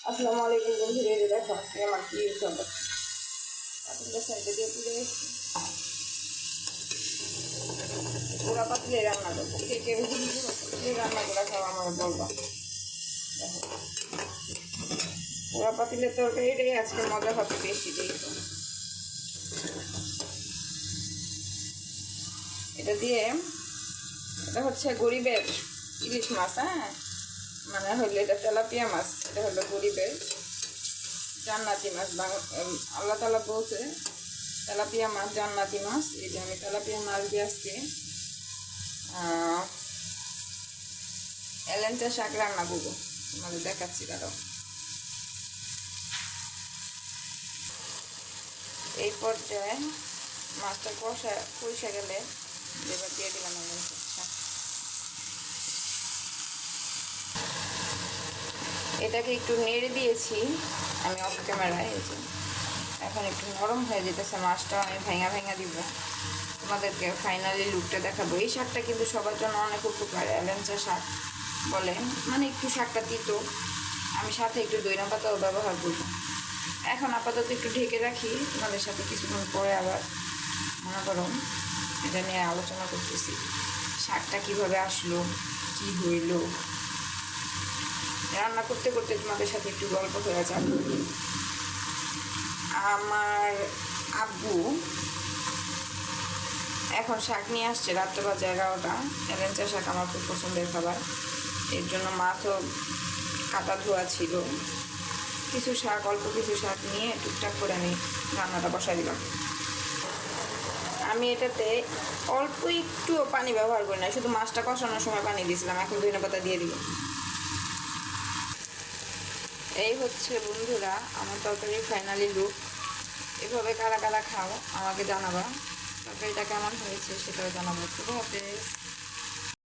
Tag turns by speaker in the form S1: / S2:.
S1: আসসালামু আলাইকুম বন্ধুরা, এই দেখো আজকে আমার কি চলে পাতিলটা সাইডে দিয়ে তুলে এসেছি। পুরা পাতিলে রান্না করবো, কে কে বেশি কিছু পাতিলে রান্না করে খাওয়া আমার বলবা। দেখো পুরা পাতিলের তরকারিটাই আজকে মজা হবে বেশি। দেখো এটা দিয়ে, এটা হচ্ছে গরিবের ইলিশ মাছ। হ্যাঁ, মানে হইলো এটা তেলাপিয়া মাছ, এটা হলো গরিবের জান্নাতি মাছ। আল্লাহ তাআলা বলছে তেলাপিয়া মাছ জান্নাতি মাছ। এই যে আমি তেলাপিয়া মাছ দিয়ে আজকে এলেঞ্চা শাক রান্না করবো, তোমাদের দেখাচ্ছি। দাঁড়াও, এই পর্যায়ে মাছটা কষে গেলে এবার দিয়ে দিলাম এলেঞ্চা শাক। এটাকে একটু নেড়ে দিয়েছি আমি অফ ক্যামেরায়। এই যে এখন একটু নরম হয়ে যেতেছে মাছটা, আমি ভেঙা ভেঙা দিব, তোমাদেরকে ফাইনালি লুকটা দেখাবো। এই শাকটা কিন্তু সবার জন্য অনেক উপকার, এলেঞ্চা শাক বলে, মানে একটু শাকটা তিতো। আমি সাথে একটু দইনা পাতাও ব্যবহার করবো। এখন আপাতত একটু ঢেকে রাখি, তোমাদের সাথে কিছুক্ষণ পরে আবার মনে করো এটা নিয়ে আলোচনা করতেছি, শাকটা কিভাবে আসলো, কি হইলো। রান্না করতে করতে তোমাদের সাথে একটু গল্প হয়ে যাবে। আমার আব্বু এখন শাক নিয়ে আসছে, রাত্রে বাজে 11টা। এলেঞ্চা শাক আমার খুব পছন্দের খাবার, এর জন্য মাছও কাটা ধোয়া ছিল। কিছু শাক, অল্প কিছু শাক নিয়ে টুকটাক করে আমি রান্নাটা বসাই দিলাম। আমি এটাতে অল্প একটু পানি ব্যবহার করি না, শুধু মাছটা কষানোর সময় পানি দিয়েছিলাম। এখন ধনেপাতা দিয়ে দিব। এই হচ্ছে বন্ধুরা আমার তরকারির ফাইনালি লুক। এভাবে কারা কারা খাও আমাকে জানাবা, তরকারিটা কেমন হয়েছে সেটাও জানাবো। খুব হাফেজ।